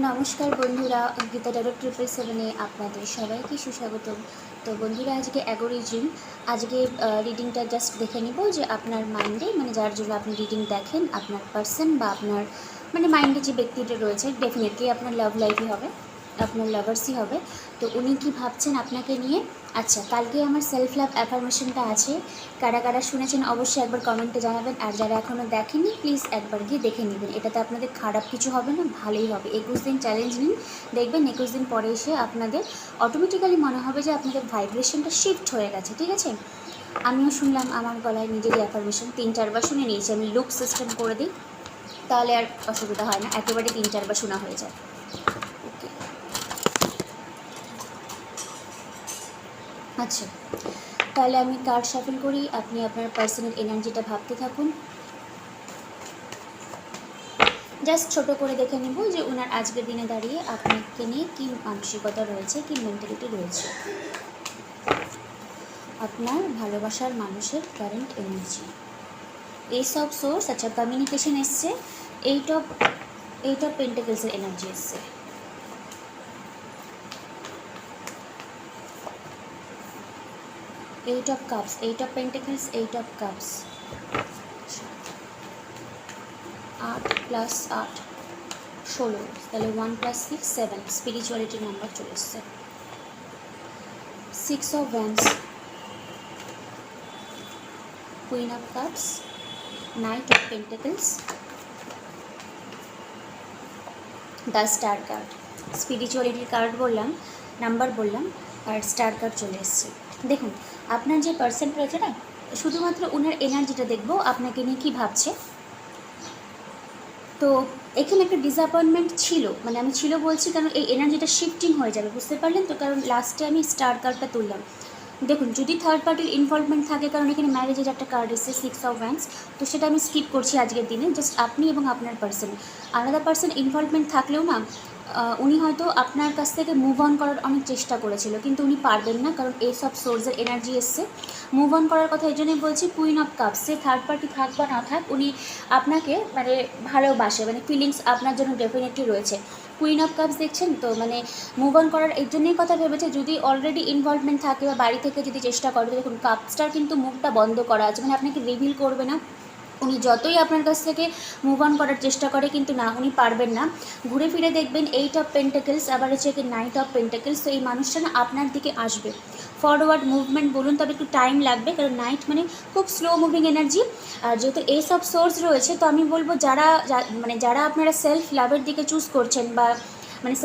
নমস্কার বন্ধুরা, গীতা ট্যারো 777-এ আপনাদের সবাইকে সুস্বাগতম। তো বন্ধুরা, আজকে অ্যালগরিদম আজকে রিডিংটা জাস্ট দেখে নিব যে আপনার মাইন্ডে, মানে যার জন্য আপনি রিডিং দেখেন, আপনার পার্সন বা আপনার মাইন্ডে যে ব্যক্তিটা রয়েছে, ডেফিনেটলি আপনার লাভ লাইফই হবে, আপনার লাভার্সই হবে। তো উনি কি ভাবছেন আপনাকে নিয়ে। আচ্ছা, কালকে আমার সেলফ লাভ অ্যাফার্মেশনটা আছে, কারা কারা শুনেছেন অবশ্যই একবার কমেন্টে জানাবেন, আর যারা এখনও দেখেননি প্লিজ একবার গিয়ে দেখে নেবেন। এটাতে আপনাদের খারাপ কিছু হবে না, ভালোই হবে। 21 দিন চ্যালেঞ্জ নিন, দেখবেন 21 দিন পরে এসে আপনাদের অটোমেটিক্যালি মনে হবে যে আপনাদের ভাইব্রেশনটা শিফট হয়ে গেছে। ঠিক আছে, আমিও শুনলাম আমার গলায় নিজেরই অ্যাফার্মেশন 3-4 বার শুনে নিয়েছি। আমি লুপ সিস্টেম করে দিই, তাহলে আর অসুবিধা হয় না, একেবারে 3-4 বার শোনা হয়ে যায়। ওকে, আচ্ছা, তাহলে আমি কার্ড শাফল করি, আপনি আপনার পার্সোনাল এনার্জিটা ভাবতে থাকুন। জাস্ট ছোট করে দেখে নেব যে ওনার আজকের দিনে দাঁড়িয়ে আপনাকে নিয়ে কী মানসিকতা রয়েছে, কী মেন্টালিটি রয়েছে। আপনার ভালোবাসার মানুষের কারেন্ট এনার্জি, এই সব সোর্স। আচ্ছা, কমিউনিকেশন এসছে, এইট অফ পেন্টাকেলসের এনার্জি এসছে, eight of cups, eight of pentacles, eight of cups, 8 + 8 16, তাহলে 1 + 6 7, স্পিরিচুয়ালিটির নাম্বার চলে এসছে। 6 of wands, queen of cups, knight of pentacles, the star card. স্পিরিচুয়ালিটির কার্ড বললাম, নাম্বার বললাম, আর স্টার কার্ড চলে এসছে। দেখুন, আপনার যে পার্সন রয়েছে না, শুধুমাত্র ওনার এনার্জিটা দেখবো আপনাকে নিয়ে কী ভাবছে। তো এখানে একটা ডিসঅ্যাপয়েন্টমেন্ট ছিল, মানে আমি ছিল বলছি কারণ এই এনার্জিটা শিফটিং হয়ে যাবে, বুঝতে পারলেন তো। কারণ লাস্টে আমি স্টার কার্ডটা তুললাম। দেখুন, যদি থার্ড পার্টির ইনভলভমেন্ট থাকে, কারণ এখানে ম্যারেজের একটা কার্ড এসেছে 6 অফ ওয়ান্স, তো সেটা আমি স্কিপ করছি আজকের দিনে। জাস্ট আপনি এবং আপনার পার্সন, আলাদা পার্সন ইনভলভমেন্ট থাকলেও না, উনি হয়তো আপনার কাছ থেকে মুভ অন করার অনেক চেষ্টা করেছিল, কিন্তু উনি পারবেন না, কারণ এই সব সোর্সের এনার্জি এসছে। মুভ অন করার কথা এই জন্যই বলছি, queen of cups, say third party থাক বা না থাক, উনি আপনাকে ভালোবাসে, ফিলিংস আপনার জন্য ডেফিনেটলি রয়েছে। কুইন অফ কাপস দেখছেন তো, মুভ অন করার এই জন্যই কথা ভেবেছে, যদি অলরেডি ইনভলভমেন্ট থাকে বা বাড়ি থেকে যদি চেষ্টা করে। দেখুন, কাপসটার কিন্তু মুখটা বন্ধ করা আছে, আপনাকে রিভিল করবে না। উনি যতই আপনার কাছ থেকে মুভ অন করার চেষ্টা করে, কিন্তু না, উনি পারবেন না। ঘুরে ফিরে দেখবেন 8 অফ পেন্টাকেলস, আবার হচ্ছে কি 9 অফ পেন্টাকেলস। তো এই মানুষটা না আপনার দিকে আসবে, ফরওয়ার্ড মুভমেন্ট বলুন, তবে একটু টাইম লাগবে, কারণ নাইট খুব স্লো মুভিং এনার্জি। আর যেহেতু এই সব সোর্স রয়েছে, তো আমি বলবো যারা আপনারা সেলফ লাভের দিকে চুজ করছেন, বা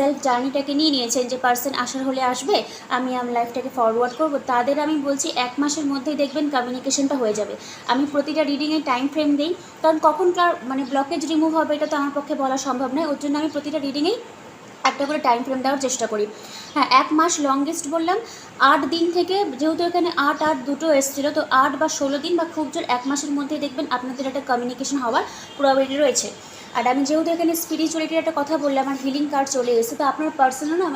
সেলফ জার্নিটাকে নিয়ে নিয়েছেন যে পার্সন আসার হলে আসবে, আমি আমার লাইফটাকে ফরওয়ার্ড করব, তাদের আমি বলছি 1 মাসের মধ্যেই দেখবেন কমিউনিকেশনটা হয়ে যাবে। আমি প্রতিটা রিডিংয়ে টাইম ফ্রেম দিই, কারণ কখনকার ব্লকেজ রিমুভ হবে এটা তো আমার পক্ষে বলা সম্ভব নয়, ওর জন্য আমি প্রতিটা রিডিংয়েই একটা করে টাইম ফ্রেম দেওয়ার চেষ্টা করি। হ্যাঁ, 1 মাস লংগেস্ট বললাম, 8 দিন থেকে, যেহেতু এখানে 8 8 দুটো এসেছিলো, তো 8 বা 16 দিন বা খুব জোর 1 মাসের মধ্যেই দেখবেন আপনাদের একটা কমিউনিকেশন হওয়ার প্রবাবিলিটি রয়েছে। আর আমি যেহেতু এখানে স্পিরিচুয়ালিটির একটা কথা বললাম, আমার হিলিং কার্ড চলে এসেছে, তো আপনার পার্সনও না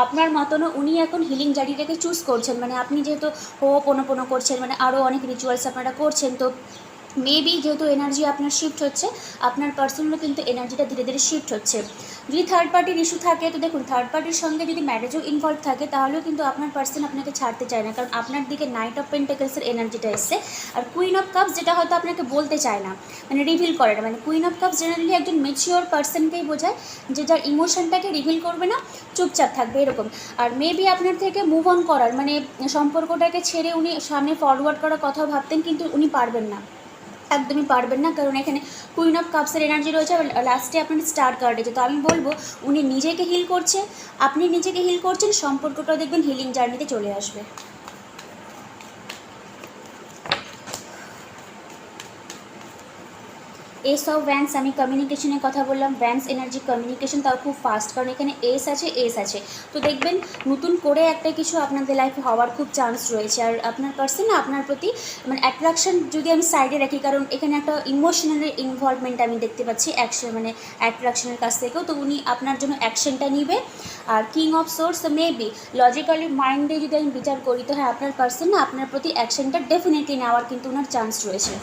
আপনার মতনও উনি এখন হিলিং জার্নিটাকে চুজ করছেন। আপনি যেহেতু হোপোনোপোনো করছেন, আরও অনেক রিচুয়ালস আপনারা করছেন, তো মেবি যেহেতু এনার্জি আপনার শিফট হচ্ছে, আপনার পার্সোনালও কিন্তু এনার্জিটা ধীরে ধীরে শিফট হচ্ছে। যদি থার্ড পার্টির ইস্যু থাকে, তো দেখুন, থার্ড পার্টির সঙ্গে যদি ম্যারেজও ইনভলভ থাকে, তাহলেও কিন্তু আপনার পার্সন আপনাকে ছাড়তে চায় না, কারণ আপনার দিকে নাইট অফ পেন্টাকেলসের এনার্জিটা এসছে। আর কুইন অফ কাপস, যেটা হয়তো আপনাকে বলতে চায় না, রিভিল করে না। কুইন অফ কাপস জেনারেলি একজন ম্যাচিওর পার্সনকেই বোঝায়, যে যার ইমোশনটাকে রিভিল করবে না, চুপচাপ থাকবে, এরকম। আর মেবি আপনার থেকে মুভ অন করার, সম্পর্কটাকে ছেড়ে উনি সামনে ফরওয়ার্ড করার কথা ভাবতেন, কিন্তু উনি পারবেন না, একদমই পারবেন না, কারণ এখানে কুইন অফ কাপসের এনার্জি রয়েছে, লাস্টে আপনার স্টার কার্ড আছে। তো আমি বলবো, উনি নিজেকে হিল করছে, আপনি নিজেকে হিল করছেন, সম্পর্কটাও দেখবেন হিলিং জার্নিতে চলে আসবে। এস অফ ভ্যান্স, আমি কমিউনিকেশনের কথা বললাম, ভ্যান্স এনার্জি কমিউনিকেশন, তাও খুব ফাস্ট, কারণ এখানে এস আছে। তো দেখবেন নতুন করে একটা কিছু আপনাদের লাইফে হওয়ার খুব চান্স রয়েছে। আর আপনার পার্সন না আপনার প্রতি অ্যাট্রাকশন যদি আমি সাইডে রাখি, কারণ এখানে একটা ইমোশনাল ইনভলভমেন্ট আমি দেখতে পাচ্ছি, অ্যাকশন অ্যাট্রাকশনের কাছ থেকেও, তো উনি আপনার জন্য অ্যাকশনটা নিবে। আর king of swords, maybe logically মাইন্ডে যদি আমি বিচার করি, তো হ্যাঁ, আপনার পার্সন না আপনার প্রতি অ্যাকশনটা ডেফিনেটলি নেওয়ার কিন্তু ওনার চান্স রয়েছে।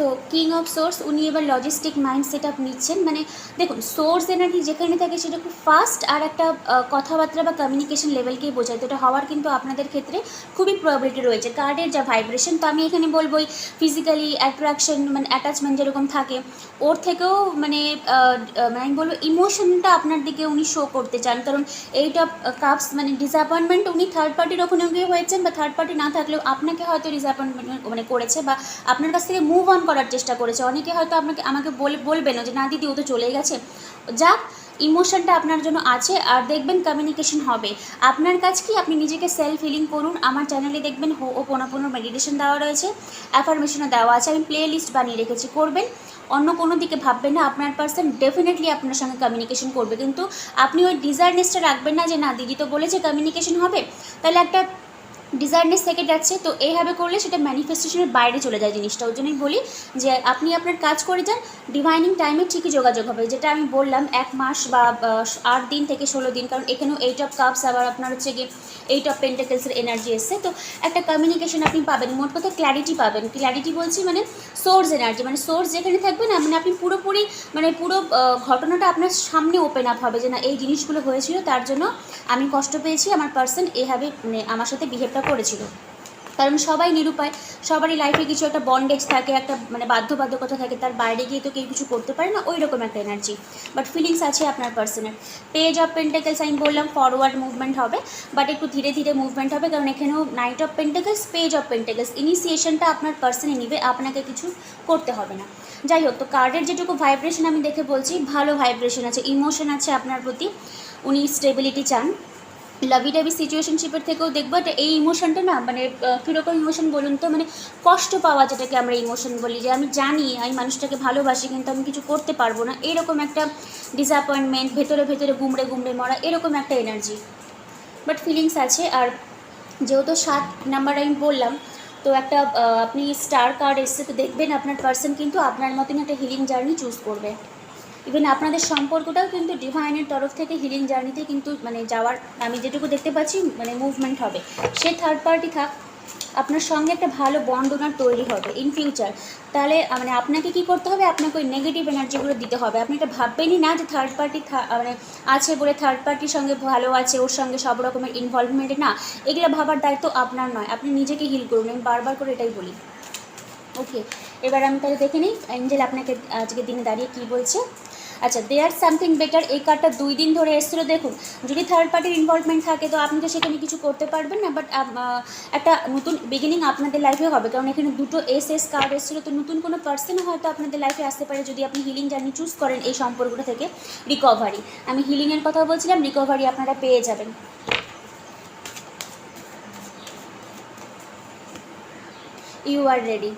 তো কিং অফ সোর্স উনি এবার লজিস্টিক মাইন্ড সেট আপ নিচ্ছেন। মানে দেখুন, সোর্স এনার্জি যেখানে থাকে সেটা খুব ফাস্ট আর একটা কথাবার্তা বা কমিউনিকেশন লেভেলকেই বোঝায়। তো এটা হওয়ার কিন্তু আপনাদের ক্ষেত্রে খুবই প্রবাবিলিটি রয়েছে। কার্ডের যা ভাইব্রেশন, তো আমি এখানে বলবোই ফিজিক্যালি অ্যাট্রাকশন মানে অ্যাটাচমেন্ট যেরকম থাকে ওর থেকেও মানে আমি বলবো ইমোশনটা আপনার দিকে উনি শো করতে চান। কারণ এইটা কাপস মানে ডিসঅ্যাপয়েন্টমেন্ট উনি থার্ড পার্টির ওখানে হয়েছেন, বা থার্ড পার্টি না থাকলেও আপনাকে হয়তো ডিসঅ্যাপয়েন্টমেন্ট মানে করেছে, বা আপনার কাছ থেকে মুভ অন করার চেষ্টা করেছে। অনেকে হয়তো আমাকে বলবেন যে না দিদি ও তো চলেই গেছে, যাক ইমোশনটা আপনার জন্য আছে। আর দেখবেন কমিউনিকেশন হবে। আপনার কাজ কি, আপনি নিজেকে সেলফ হিলিং করুন। আমার চ্যানেলে দেখবেন হো'ওপোনোপোনো মেডিটেশন দেওয়া রয়েছে, অ্যাফার্মেশনও দেওয়া আছে, আমি প্লে লিস্ট বানিয়ে রেখেছি, করবেন। অন্য কোনো দিকে ভাববেন না, আপনার পার্সন ডেফিনেটলি আপনার সঙ্গে কমিউনিকেশন করবে। কিন্তু আপনি ওই ডিজায়ারনেসটা রাখবেন না যে না দিদি তো বলেছে কমিউনিকেশন হবে, তাহলে একটা ডিজায়ারনেস থেকে যাচ্ছে। তো এইভাবে করলে সেটা ম্যানিফেস্টেশনের বাইরে চলে যায় জিনিসটা। ওই জন্যই বলি যে আপনি আপনার কাজ করে যান, ডিভাইনিং টাইমে ঠিকই যোগাযোগ হবে। যেটা আমি বললাম 1 মাস বা 8 দিন থেকে 16 দিন, কারণ এখানেও 8 অফ কাপস আবার আপনার হচ্ছে গিয়ে 8 অফ পেন্টাকেলসের এনার্জি এসছে। তো একটা কমিউনিকেশন আপনি পাবেন, মোট কথা ক্ল্যারিটি পাবেন। ক্ল্যারিটি বলছি মানে সোর্স এনার্জি, মানে সোর্স যেখানে থাকবে না, মানে আপনি পুরোপুরি মানে পুরো ঘটনাটা আপনার সামনে ওপেন আপ হবে যে না এই জিনিসগুলো হয়েছিল, তার জন্য আমি কষ্ট পেয়েছি, আমার পার্সন এভাবে মানে আমার সাথে বিহেভটা করেছিল। কারণ সবাই নিরুপায়, সবারই লাইফে কিছু একটা বন্ডেজ থাকে, একটা মানে বাধ্যবাধকতা থাকে, তার বাইরে গিয়ে তো কেউ কিছু করতে পারে না, ওই রকম একটা এনার্জি। বাট ফিলিংস আছে আপনার পার্সনের। পেজ অফ পেন্টাকেলস আমি বললাম ফরওয়ার্ড মুভমেন্ট হবে, বাট একটু ধীরে ধীরে মুভমেন্ট হবে, কারণ এখানেও knight of pentacles, page of pentacles, ইনিশিয়েশনটা আপনার পার্সনই নেবে, আপনাকে কিছু করতে হবে না। যাই হোক, তো কার্ডের যেটুকু ভাইব্রেশন আমি দেখে বলছি, ভালো ভাইব্রেশন আছে, ইমোশন আছে আপনার প্রতি, উনি স্টেবিলিটি চান। লাভি টাভি সিচুয়েশনশিপের থেকেও দেখবো এটা এই ইমোশনটা না মানে কীরকম ইমোশন বলুন তো, মানে কষ্ট পাওয়া, যেটাকে আমরা ইমোশন বলি, যে আমি জানি আমি মানুষটাকে ভালোবাসি কিন্তু আমি কিছু করতে পারবো না, এরকম একটা ডিসঅ্যাপয়েন্টমেন্ট, ভেতরে ভেতরে গুমড়ে গুমড়ে মরা, এরকম একটা এনার্জি। বাট ফিলিংস আছে। আর যেহেতু 7 নাম্বার আমি বললাম, তো একটা আপনি স্টার কার্ড এসছে, তো দেখবেন আপনার পার্সন কিন্তু আপনার মতন একটা হিলিং জার্নি চুজ করবে। ইভেন আপনাদের সম্পর্কটাও কিন্তু ডিভাইনের তরফ থেকে হিলিং জার্নিতে কিন্তু মানে যাওয়ার আমি যেটুকু দেখতে পাচ্ছি মানে মুভমেন্ট হবে। সে থার্ড পার্টি থাক, আপনার সঙ্গে একটা ভালো বন্ড ওনার তৈরি হবে ইন ফিউচার। তাহলে মানে আপনাকে কি করতে হবে, আপনাকে ওই নেগেটিভ এনার্জিগুলো দিতে হবে। আপনি এটা ভাববেনই না যে থার্ড পার্টি মানে আছে বলে থার্ড পার্টির সঙ্গে ভালো আছে, ওর সঙ্গে সব রকমের ইনভলভমেন্ট, না, এগুলো ভাবার দায়িত্ব আপনার নয়। আপনি নিজেকে হিল করুন, আমি বারবার করে এটাই বলি। ওকে, এবার আমি তাহলে দেখে নিই অ্যাঞ্জেল আপনাকে আজকের দিনে দাঁড়িয়ে কী বলছে। আচ্ছা, দেয়ার সামথিং বেটার, এই কার্ডটা 2 দিন ধরে এসেছিলো। দেখুন, যদি থার্ড পার্টির ইনভলভমেন্ট থাকে তো আপনি তো সেখানে কিছু করতে পারবেন না, বাট একটা নতুন বিগিনিং আপনাদের লাইফে হবে, কারণ এখানে 2টো এস কার্ড এসেছিলো। তো নতুন কোনো পার্সনও হয়তো আপনাদের লাইফে আসতে পারে যদি আপনি হিলিং জার্নি চুজ করেন এই সম্পর্কটা থেকে। রিকভারি, আমি হিলিংয়ের কথা বলছিলাম, রিকভারি আপনারা পেয়ে যাবেন। You are ready.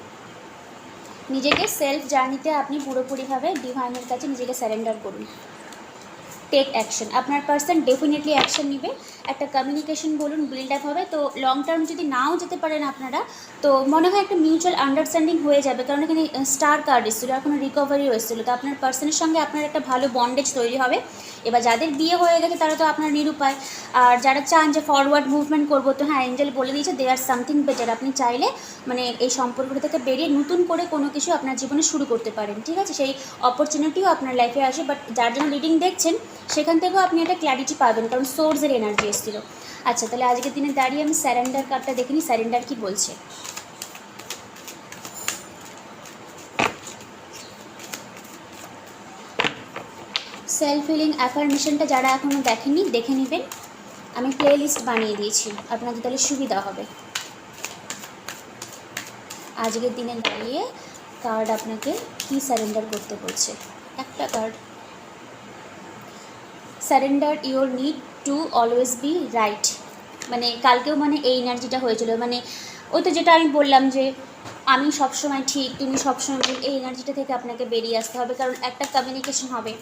নিজেকে সেলফ জার্নিতে আপনি পুরোপুরিভাবে ডিভাইনের কাছে নিজেকে স্যারেন্ডার করুন। টেক অ্যাকশন, আপনার পার্সন ডেফিনেটলি অ্যাকশন নেবে। একটা কমিউনিকেশন বলুন বিল্ড আপ হবে। তো লং টার্ম যদি নাও যেতে পারেন আপনারা, তো মনে হয় একটা মিউচুয়াল আন্ডারস্ট্যান্ডিং হয়ে যাবে, কারণ এখানে স্টার কার্ড এসেছিলো, এখনও রিকভারিও এসেছিলো। তো আপনার পার্সনের সঙ্গে আপনার একটা ভালো বন্ডেজ তৈরি হবে। এবার যাদের বিয়ে হয়ে গেছে তারা তো আপনার নিরুপায়, আর যারা চান যে ফরওয়ার্ড মুভমেন্ট করবো, তো হ্যাঁ এঞ্জেল বলে দিয়েছে দেয়ার সামথিং বেটার, আপনি চাইলে মানে এই সম্পর্কটা থেকে বেরিয়ে নতুন করে কোনো কিছু আপনার জীবনে শুরু করতে পারেন। ঠিক আছে, সেই অপরচুনিটিও আপনার লাইফে আসে। বাট যার জন্য রিডিং দেখছেন সেখান থেকেও আপনি একটা ক্ল্যারিটি পাবেন, কারণ সোর্সের এনার্জি এসেছিলো। আচ্ছা, তাহলে আজকের দিনে দাঁড়িয়ে আমি স্যারেন্ডার কার্ডটা দেখে নিই, স্যারেন্ডার কী বলছে। সেলফ হিলিং অ্যাফার্মেশনটা যারা এখনও দেখেনি দেখে নেবেন, আমি প্লে লিস্ট বানিয়ে দিয়েছি, আপনাদের তাহলে সুবিধা হবে। আজকের দিনে দাঁড়িয়ে কার্ড আপনাকে কি সারেন্ডার করতে বলছে। একটা card, surrender your need to always be right. মানে কালকেও মানে এই এনার্জিটা হয়েছিল, মানে ওই তো যেটা আমি বললাম যে আমি সবসময় ঠিক, তুমি সবসময় ভুল, এই এনার্জিটা থেকে আপনাকে বেরিয়ে আসতে হবে, কারণ একটা কমিউনিকেশন হবে,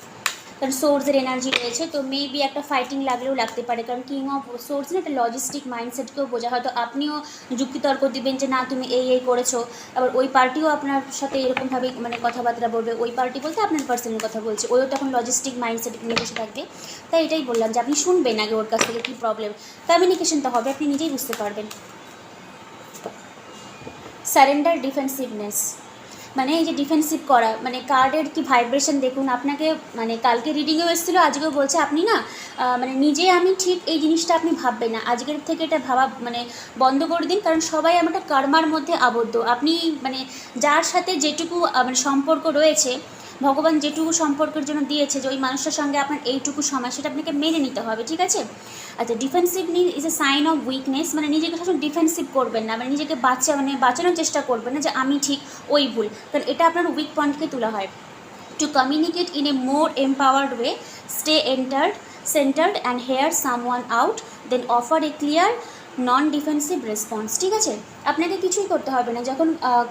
কারণ সোর্সের এনার্জি রয়েছে। তো মেবি একটা ফাইটিং লাগলেও লাগতে পারে, কারণ কিং অফ সোর্স না একটা লজিস্টিক মাইন্ডসেটকেও বোঝা। হয়তো আপনিও যুক্তিতর্ক দিবেন যে না তুমি এই করেছো, আবার ওই পার্টিও আপনার সাথে এরকমভাবে মানে কথাবার্তা বলবে। ওই পার্টি বলতে আপনার পার্সনের কথা বলছে, ওইও তখন লজিস্টিক মাইন্ডসেট নিয়ে বসে থাকবে। তাই এটাই বললাম যে আপনি শুনবেন আগে ওর কাছ থেকে কী প্রবলেম, কমিউনিকেশন তো হবে, আপনি নিজেই বুঝতে পারবেন। সারেন্ডার ডিফেন্সিভনেস, মানে এই যে ডিফেন্সিভ করা, মানে কার্ডের কি ভাইব্রেশন দেখুন। আপনাকে মানে কালকে রিডিংয়েও এসেছিলো, আজকেও বলছে আপনি না মানে নিজে আমি ঠিক এই জিনিসটা আপনি ভাববেন না, আজকের থেকে এটা ভাবা মানে বন্ধ করে দিন, কারণ সবাই আমার একটা কর্মার মধ্যে আবদ্ধ। আপনি মানে যার সাথে যেটুকু মানে সম্পর্ক রয়েছে, ভগবান যেটুকু সম্পর্কের জন্য দিয়েছে যে ওই মানুষটার সঙ্গে আপনার এইটুকু সময়, সেটা আপনাকে মেনে নিতে হবে, ঠিক আছে। আচ্ছা, defensive need is a sign of weakness, মানে নিজেকে সবসময় ডিফেন্সিভ করবেন না, মানে নিজেকে বাঁচানোর চেষ্টা করবেন না যে আমি ঠিক ওই ভুল, কারণ এটা আপনার উইক পয়েন্টকে তোলা হয়। To communicate in a more empowered way, stay centered and hear someone out, then offer a clear non defensive response, ঠিক আছে। আপনাকে কিছুই করতে হবে না, যখন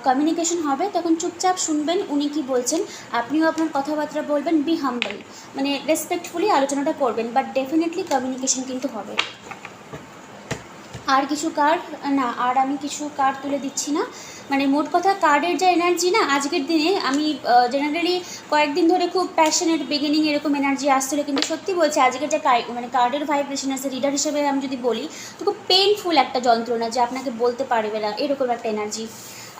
কমিউনিকেশন হবে তখন চুপচাপ শুনবেন উনি কি বলছেন, আপনিও আপনার কথাবার্তা বলবেন, বি হাম্বল, মানে রেসপেক্টফুলি আলোচনাটা করবেন, বাট ডেফিনেটলি কমিউনিকেশন কিন্তু হবে। আর কিছু কার্ড না, আর আমি কিছু কার্ড তুলে দিচ্ছি না, মানে মোট কথা কার্ডের যা এনার্জি না আজকের দিনে, আমি জেনারেলি কয়েকদিন ধরে খুব প্যাশনেট বিগিনিং এরকম এনার্জি আসছিলো, কিন্তু সত্যি বলছি আজকের যে মানে কার্ডের ভাইব্রেশন আছে, রিডার হিসেবে আমি যদি বলি তো খুব পেইনফুল একটা যন্ত্রণা, যে আপনাকে বলতে পারবে না এরকম একটা এনার্জি।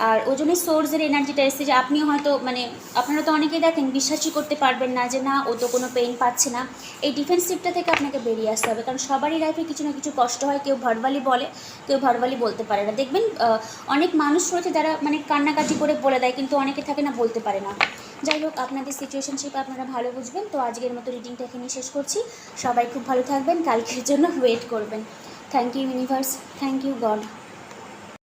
আর ওই জন্যই সোর্সের এনার্জিটা এসছে, যে আপনিও হয়তো মানে আপনারা তো অনেকেই দেখেন বিশ্বাসই করতে পারবেন না যে না ও তো কোনো পেইন পাচ্ছে না। এই ডিফেন্সিভটা থেকে আপনাকে বেরিয়ে আসতে হবে, কারণ সবারই লাইফে কিছু না কিছু কষ্ট হয়, কেউ ভার্বালি বলে, কেউ ভার্বালি বলতে পারে না। দেখবেন অনেক মানুষ রয়েছে যারা মানে কান্নাকাটি করে বলে দেয়, কিন্তু অনেকে থাকে না বলতে পারে না। যাই হোক, আপনাদের সিচুয়েশনশিপ আপনারা ভালো বুঝবেন। তো আজকের মতো রিডিংটা এখানেই শেষ করছি। সবাই খুব ভালো থাকবেন, কালকের জন্য ওয়েট করবেন। Thank you universe, thank you god.